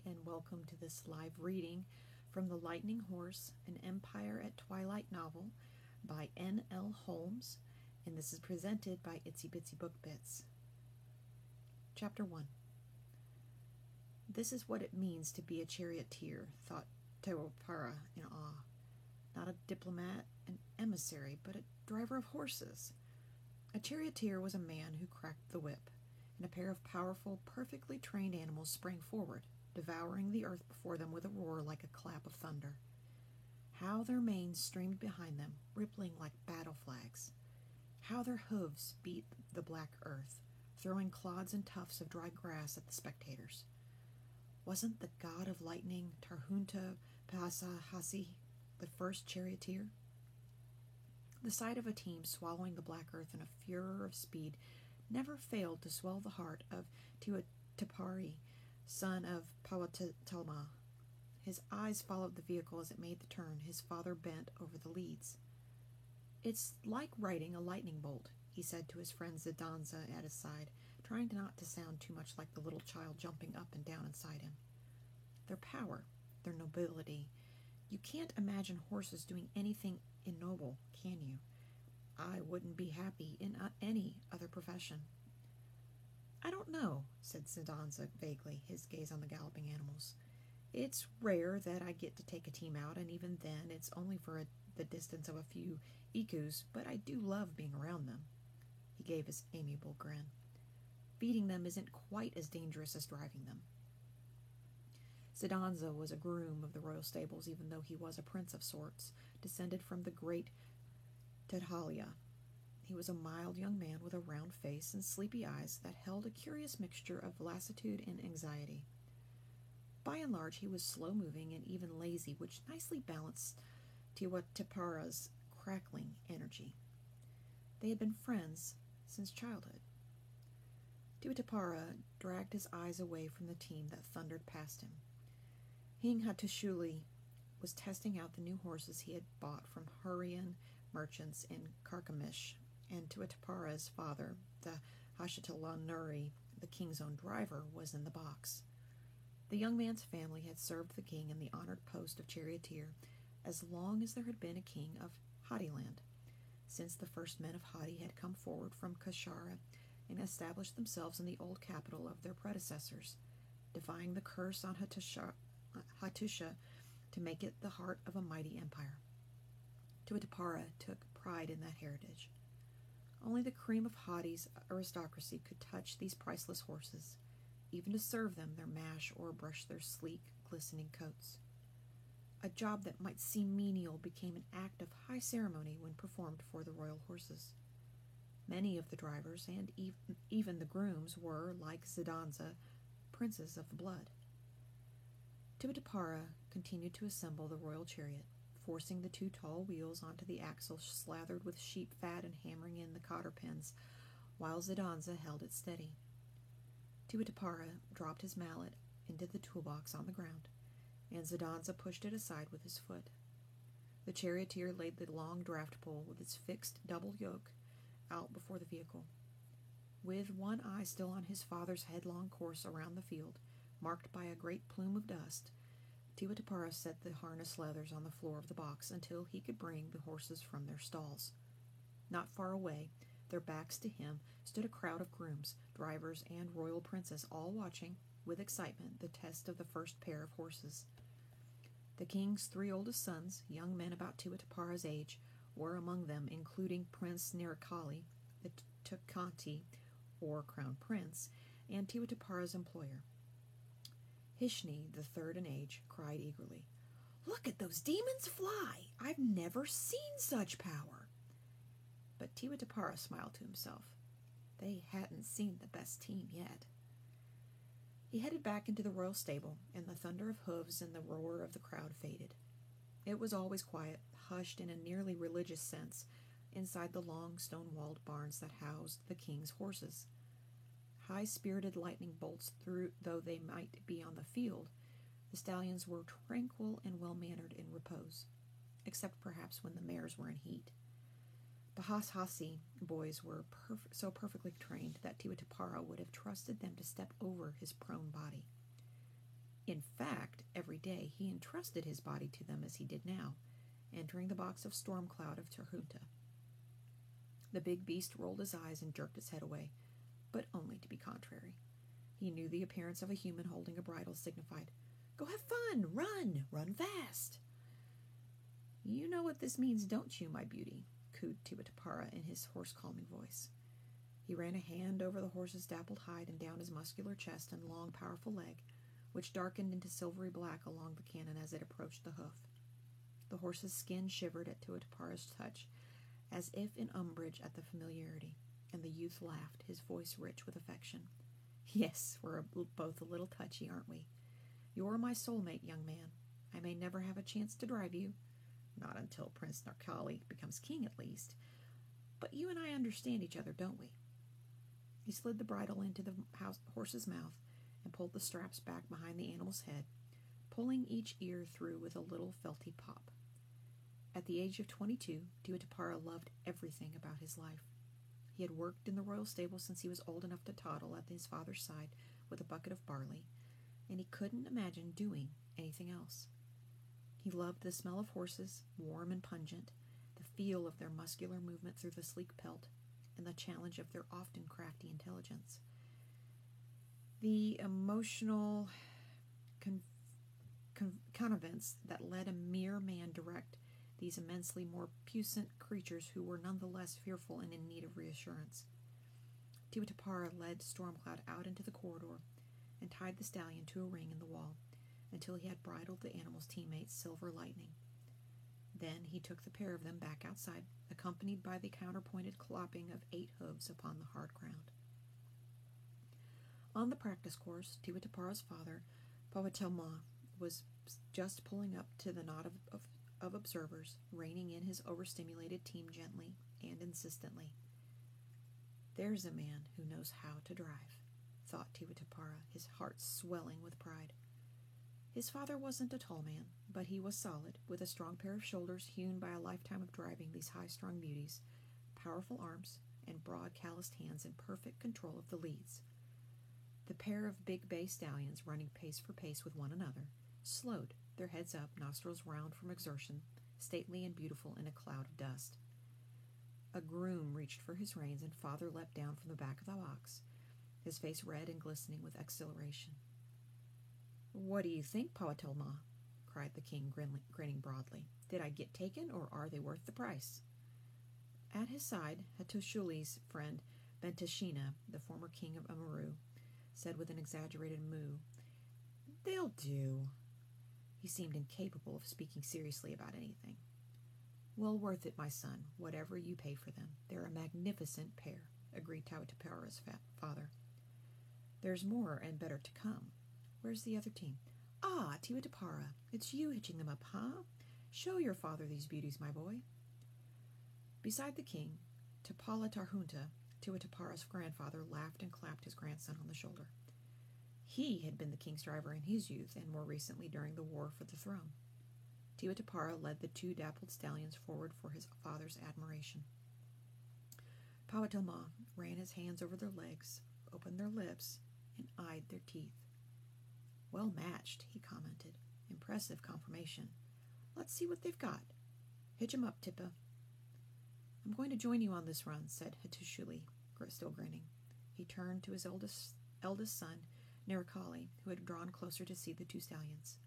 and welcome to this live reading from The Lightning Horse, an Empire at Twilight novel by N.L. Holmes, and this is presented by Itsy Bitsy Book Bits. Chapter 1. This is what it means to be a charioteer, thought Tewapara in awe. Not a diplomat, an emissary, but a driver of horses. A charioteer was a man who cracked the whip, and a pair of powerful, perfectly trained animals sprang forward, devouring the earth before them with a roar like a clap of thunder. How their manes streamed behind them, rippling like battle flags. How their hooves beat the black earth, throwing clods and tufts of dry grass at the spectators. Wasn't the god of lightning, Tarhunta Pasahasi, the first charioteer? The sight of a team swallowing the black earth in a furor of speed never failed to swell the heart of Tuatapari, son of Powhatan. His eyes followed the vehicle as it made the turn. His father bent over the leads. "It's like riding a lightning bolt," he said to his friend Zidanza at his side, trying not to sound too much like the little child jumping up and down inside him. Their power, their nobility. You can't imagine horses doing anything ignoble, can you? I wouldn't be happy in any other profession. "I don't know," said Zidanza vaguely, his gaze on the galloping animals. "It's rare that I get to take a team out, and even then it's only for the distance of a few ikus, but I do love being around them." He gave his amiable grin. "Feeding them isn't quite as dangerous as driving them." Zidanza was a groom of the royal stables, even though he was a prince of sorts, descended from the great Tadhalia. He was a mild young man with a round face and sleepy eyes that held a curious mixture of lassitude and anxiety. By and large, he was slow-moving and even lazy, which nicely balanced Tewapara's crackling energy. They had been friends since childhood. Tewapara dragged his eyes away from the team that thundered past him. Hing Hattushuli was testing out the new horses he had bought from Hurrian merchants in Carchemish, and Tewapara's father, the Hashtalan Nuri, the king's own driver, was in the box. The young man's family had served the king in the honored post of charioteer as long as there had been a king of Hadiland, since the first men of Hadi had come forward from Kashara and established themselves in the old capital of their predecessors, defying the curse on Hattusha to make it the heart of a mighty empire. Tewapara took pride in that heritage. Only the cream of Hadi's aristocracy could touch these priceless horses, even to serve them their mash or brush their sleek, glistening coats. A job that might seem menial became an act of high ceremony when performed for the royal horses. Many of the drivers and even the grooms were, like Zidanza, princes of the blood. Tewapara continued to assemble the royal chariot, forcing the two tall wheels onto the axle slathered with sheep fat and hammering in the cotter pins, while Zidanza held it steady. Tewapara dropped his mallet into the toolbox on the ground, and Zidanza pushed it aside with his foot. The charioteer laid the long draft pole with its fixed double yoke out before the vehicle. With one eye still on his father's headlong course around the field, marked by a great plume of dust, Tewapara set the harness leathers on the floor of the box until he could bring the horses from their stalls. Not far away, their backs to him, stood a crowd of grooms, drivers, and royal princes, all watching, with excitement, the test of the first pair of horses. The king's three oldest sons, young men about Tewapara's age, were among them, including Prince Nirikali, the Tukanti, or crown prince, and Tewapara's employer. Hishni, the third in age, cried eagerly, "Look at those demons fly! I've never seen such power!" But Tewapara smiled to himself. They hadn't seen the best team yet. He headed back into the royal stable, and the thunder of hooves and the roar of the crowd faded. It was always quiet, hushed in a nearly religious sense, inside the long stone-walled barns that housed the king's horses. High-spirited lightning bolts though they might be on the field, the stallions were tranquil and well-mannered in repose, except perhaps when the mares were in heat. The Hashasi boys were so perfectly trained that Tewapara would have trusted them to step over his prone body. In day, he entrusted his body to them as he did now, entering the box of Stormcloud of Terhunta. The big beast rolled his eyes and jerked its head away, but only to be contrary. He knew the appearance of a human holding a bridle signified, "Go have fun! Run fast!" "You know what this means, don't you, my beauty?" cooed Tivitapara in his hoarse-calming voice. He ran a hand over the horse's dappled hide and down his muscular chest and long, powerful leg, which darkened into silvery black along the cannon as it approached the hoof. The horse's skin shivered at Tivitapara's touch, as if in umbrage at the familiarity, and the youth laughed, his voice rich with affection. "Yes, we're both a little touchy, aren't we? You're my soulmate, young man. I may never have a chance to drive you, not until Prince Narkali becomes king at least, but you and I understand each other, don't we?" He slid the bridle into the horse's mouth and pulled the straps back behind the animal's head, pulling each ear through with a little felty pop. At the age of 22, Tivitapara loved everything about his life. He had worked in the royal stable since he was old enough to toddle at his father's side with a bucket of barley, and he couldn't imagine doing anything else. He loved the smell of horses, warm and pungent, the feel of their muscular movement through the sleek pelt, and the challenge of their often crafty intelligence. The emotional connivance that let a mere man direct these immensely more puissant creatures who were nonetheless fearful and in need of reassurance. Tivitapara led Stormcloud out into the corridor and tied the stallion to a ring in the wall until he had bridled the animal's teammate, Silver Lightning. Then he took the pair of them back outside, accompanied by the counterpointed clopping of 8 hooves upon the hard ground. On the practice course, Tivitapara's father, Powatelma, was just pulling up to the knot of observers, reining in his overstimulated team gently and insistently. "There's a man who knows how to drive," thought Tivitapara, his heart swelling with pride. His father wasn't a tall man, but he was solid, with a strong pair of shoulders hewn by a lifetime of driving these high-strung beauties, powerful arms, and broad, calloused hands in perfect control of the leads. The pair of big bay stallions, running pace for pace with one another, slowed, their heads up, nostrils round from exertion, stately and beautiful in a cloud of dust. A groom reached for his reins, and father leapt down from the back of the box, his face red and glistening with exhilaration. "What do you think, Powatelma?" cried the king, grinning broadly. "Did I get taken, or are they worth the price?" At his side, Hattusili's friend, Bentashina, the former king of Amaru, said with an exaggerated moo, "They'll do." He seemed incapable of speaking seriously about anything. "Well worth it, my son, whatever you pay for them. They're a magnificent pair," agreed Tivitapara's father. "There's more and better to come. Where's the other team?" "Ah, Tivitapara, it's you hitching them up, huh? Show your father these beauties, my boy." Beside the king, Tapala Tarhunta, Tivitapara's grandfather, laughed and clapped his grandson on the shoulder. He had been the king's driver in his youth, and more recently during the war for the throne. Tivitapara led the 2 dappled stallions forward for his father's admiration. Powatelma ran his hands over their legs, opened their lips, and eyed their teeth. "Well matched," he commented. "Impressive conformation. Let's see what they've got. Hitch 'em up, Tippa." "I'm going to join you on this run," said Hattusili, still grinning. He turned to his eldest son, Narkali, who had drawn closer to see the 2 stallions.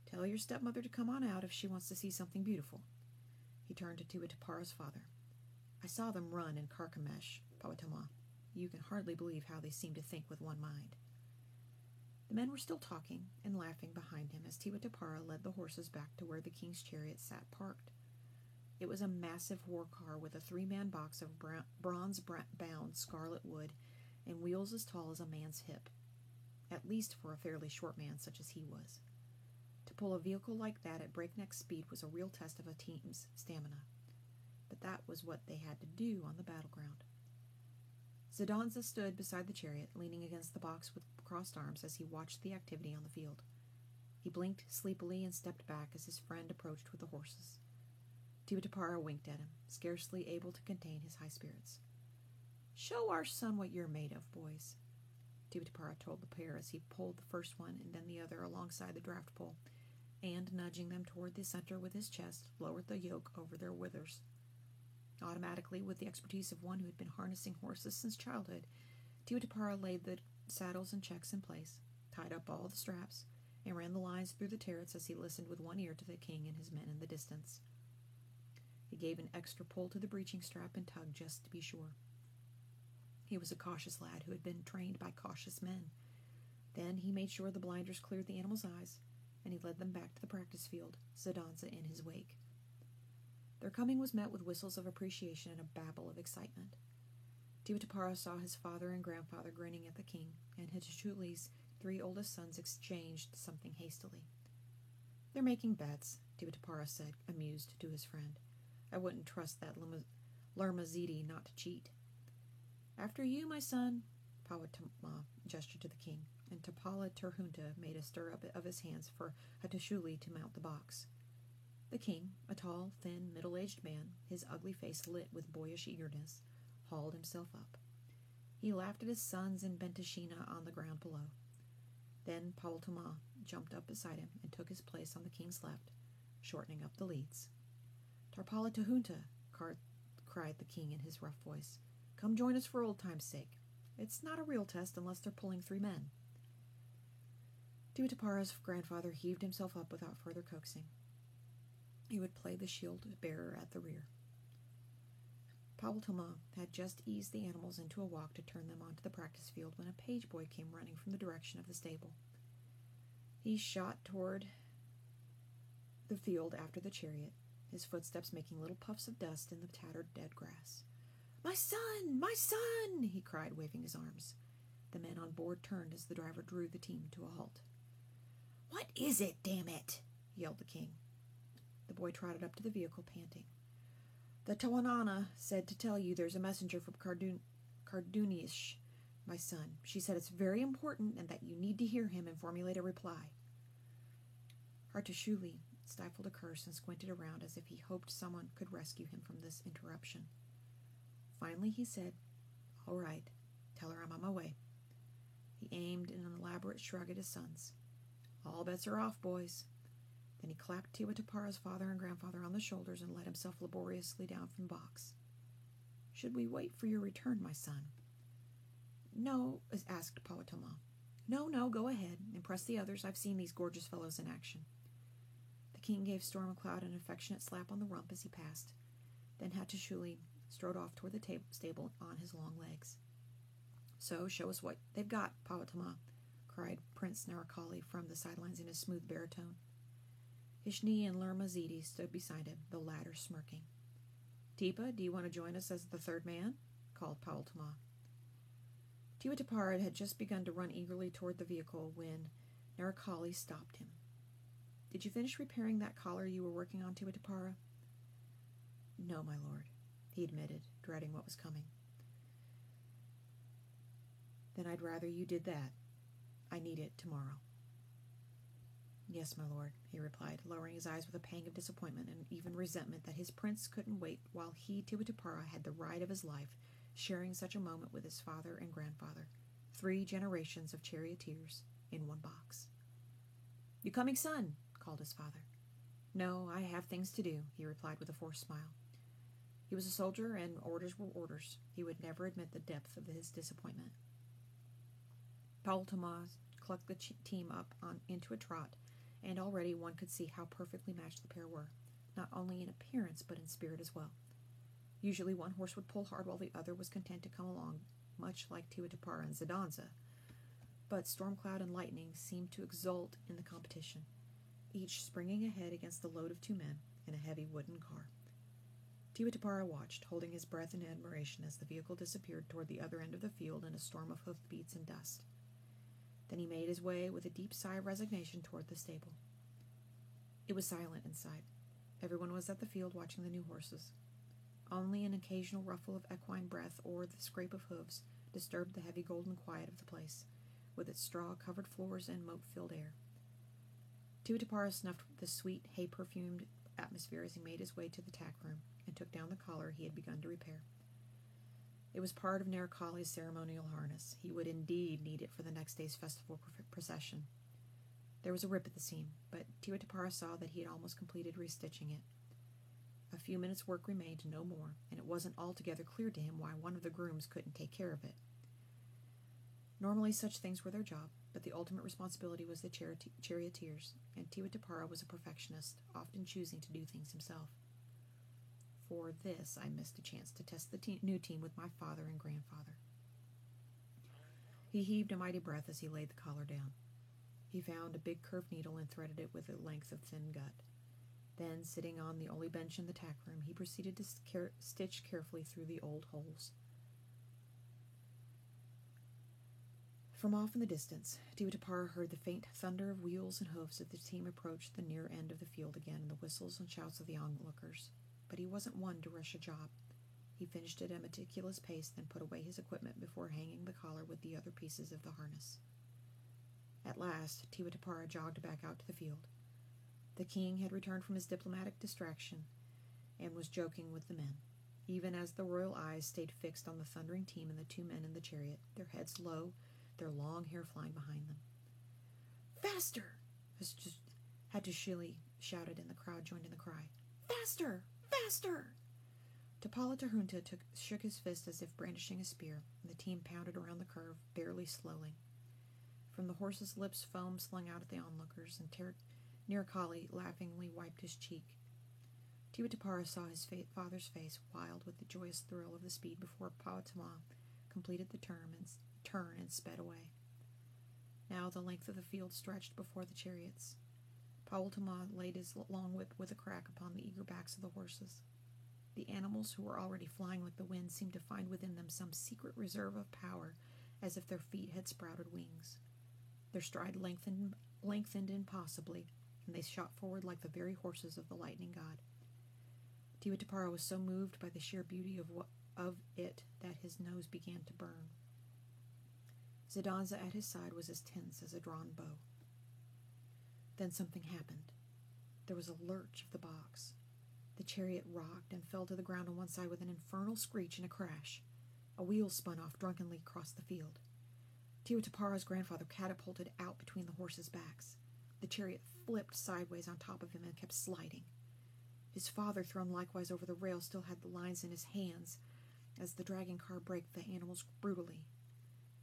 "Tell your stepmother to come on out if she wants to see something beautiful." He turned to Tivitapara's father. "I saw them run in Carchemish, Powatelma. You can hardly believe how they seem to think with one mind." The men were still talking and laughing behind him as Tivitapara led the horses back to where the king's chariot sat parked. It was a massive war car with a 3-man box of bronze-bound scarlet wood and wheels as tall as a man's hip, at least for a fairly short man such as he was. To pull a vehicle like that at breakneck speed was a real test of a team's stamina, but that was what they had to do on the battleground. Zidanza stood beside the chariot, leaning against the box with crossed arms as he watched the activity on the field. He blinked sleepily and stepped back as his friend approached with the horses. Tivitapara winked at him, scarcely able to contain his high spirits. "Show our son what you're made of, boys," Tivitapara told the pair as he pulled the first one and then the other alongside the draft pole. and, nudging them toward the center with his chest, lowered the yoke over their withers. Automatically, with the expertise of one who had been harnessing horses since childhood, Tiwatapara laid the saddles and checks in place, tied up all the straps, and ran the lines through the turrets as he listened with one ear to the king and his men in the distance. He gave an extra pull to the breeching strap and tugged just to be sure. He was a cautious lad who had been trained by cautious men. Then he made sure the blinders cleared the animals' eyes, and he led them back to the practice field, Zidonza in his wake. Their coming was met with whistles of appreciation and a babble of excitement. Tiwatapara saw his father and grandfather grinning at the king, and Hitashuli's 3 oldest sons exchanged something hastily. "They're making bets," Tiwatapara said, amused, to his friend. "I wouldn't trust that Lermazidi not to cheat." "After you, my son," Powatama gestured to the king, and Tapala Terhunta made a stir up of his hands for Hatashuli to mount the box. The king, a tall, thin, middle-aged man, his ugly face lit with boyish eagerness, hauled himself up. He laughed at his sons and Bentashina on the ground below. Then Powatama jumped up beside him and took his place on the king's left, shortening up the leads. "Tarpala Tahunta," cried the king in his rough voice. "Come join us for old time's sake. It's not a real test unless they're pulling 3 men. Tiwatapara's grandfather heaved himself up without further coaxing. He would play the shield bearer at the rear. Powatama had just eased the animals into a walk to turn them onto the practice field when a page boy came running from the direction of the stable. He shot toward the field after the chariot, his footsteps making little puffs of dust in the tattered dead grass. "My son! My son!" he cried, waving his arms. The men on board turned as the driver drew the team to a halt. "What is it, damn it?" yelled the king. The boy trotted up to the vehicle, panting. "The Tawanana said to tell you there's a messenger from Kardunish, my son. She said it's very important and that you need to hear him and formulate a reply." Hartashuli stifled a curse and squinted around as if he hoped someone could rescue him from this interruption. Finally he said, "All right, tell her I'm on my way." He aimed in an elaborate shrug at his sons. "All bets are off, boys." Then he clapped Tiwatapara's father and grandfather on the shoulders and let himself laboriously down from the box. "Should we wait for your return, my son?" "No," asked Powatama. No, go ahead. Impress the others. I've seen these gorgeous fellows in action." The king gave Stormcloud an affectionate slap on the rump as he passed. Then Hatashuli strode off toward the stable on his long legs. "So, show us what they've got, Powatama," cried Prince Narakali from the sidelines in his smooth baritone. Ishni and Lermazidi stood beside him, the latter smirking. "Tipa, do you want to join us as the 3rd man?" called Powatama. Tiwatapara had just begun to run eagerly toward the vehicle when Narakali stopped him. "Did you finish repairing that collar you were working on, Tiwatapara?" "No, my lord," he admitted, dreading what was coming. "Then I'd rather you did that. I need it tomorrow." "Yes, my lord," he replied, lowering his eyes with a pang of disappointment and even resentment that his prince couldn't wait while he, Tiwatapara, had the ride of his life, sharing such a moment with his father and grandfather, 3 generations of charioteers in one box. "You coming, son?" called his father. "No, I have things to do," he replied with a forced smile. He was a soldier, and orders were orders. He would never admit the depth of his disappointment. Powatama clucked the team up into a trot, and already one could see how perfectly matched the pair were, not only in appearance but in spirit as well. Usually one horse would pull hard while the other was content to come along, much like Tiwatapara and Zidonza. But Stormcloud and Lightning seemed to exult in the competition, each springing ahead against the load of 2 men in a heavy wooden car. Tiwatapara watched, holding his breath in admiration as the vehicle disappeared toward the other end of the field in a storm of hoofbeats and dust. Then he made his way with a deep sigh of resignation toward the stable. It was silent inside. Everyone was at the field watching the new horses. Only an occasional ruffle of equine breath or the scrape of hooves disturbed the heavy golden quiet of the place, with its straw-covered floors and moat-filled air. Tiwatapara snuffed the sweet, hay-perfumed atmosphere as he made his way to the tack room and took down the collar he had begun to repair. It was part of Narakali's ceremonial harness. He would indeed need it for the next day's festival procession. There was a rip at the seam, but Tiwatapara saw that he had almost completed restitching it. A few minutes' work remained, no more, and it wasn't altogether clear to him why one of the grooms couldn't take care of it. Normally such things were their job, but the ultimate responsibility was the charioteer's, and Tiwatapara was a perfectionist, often choosing to do things himself. For this, I missed a chance to test the new team with my father and grandfather. He heaved a mighty breath as he laid the collar down. He found a big curved needle and threaded it with a length of thin gut. Then, sitting on the only bench in the tack room, he proceeded to stitch carefully through the old holes. From off in the distance, Tiwatapara heard the faint thunder of wheels and hoofs as the team approached the near end of the field again, and the whistles and shouts of the onlookers. But he wasn't one to rush a job. He finished at a meticulous pace, then put away his equipment before hanging the collar with the other pieces of the harness. At last, Tiwatapara jogged back out to the field. The king had returned from his diplomatic distraction and was joking with the men, even as the royal eyes stayed fixed on the thundering team and the two men in the chariot, their heads low, their long hair flying behind them. "Faster!" Hattusili shouted, and the crowd joined in the cry. "Faster! Faster!" Tapala Tahunta shook his fist as if brandishing a spear, and the team pounded around the curve, barely slowing. From the horses' lips foam slung out at the onlookers, and Nirikali laughingly wiped his cheek. Tiwatapara saw his father's face, wild with the joyous thrill of the speed before Powhatan completed the turn and sped away. Now the length of the field stretched before the chariots. Powhatan laid his long whip with a crack upon the eager backs of the horses. The animals, who were already flying like the wind, seemed to find within them some secret reserve of power, as if their feet had sprouted wings. Their stride lengthened impossibly, and they shot forward like the very horses of the lightning god. Tiwatapara was so moved by the sheer beauty of it that his nose began to burn. Zidanza at his side was as tense as a drawn bow. Then something happened. There was a lurch of the box. The chariot rocked and fell to the ground on one side with an infernal screech and a crash. A wheel spun off drunkenly across the field. Tiwatapara's grandfather catapulted out between the horses' backs. The chariot flipped sideways on top of him and kept sliding. His father, thrown likewise over the rail, still had the lines in his hands as the dragging car braked the animals brutally.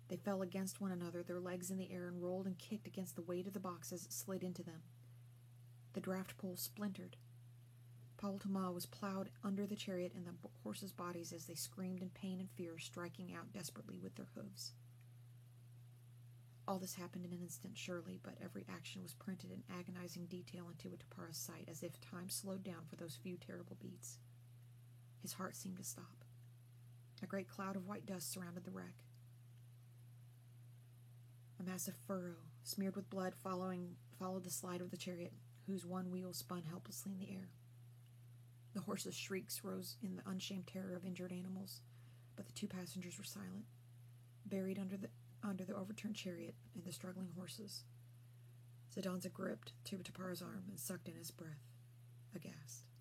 They fell against one another, their legs in the air, and rolled and kicked against the weight of the box as it slid into them. The draft pole splintered. Powhatan was plowed under the chariot and the horses' bodies as they screamed in pain and fear, striking out desperately with their hooves. All this happened in an instant, surely, but every action was printed in agonizing detail into Tiwatapara's sight, as if time slowed down for those few terrible beats. His heart seemed to stop. A great cloud of white dust surrounded the wreck. A massive furrow, smeared with blood, followed the slide of the chariot, whose one wheel spun helplessly in the air. The horses' shrieks rose in the unshamed terror of injured animals, but the two passengers were silent, buried under the overturned chariot and the struggling horses. Zidanza gripped Tiwatapara's arm and sucked in his breath, aghast.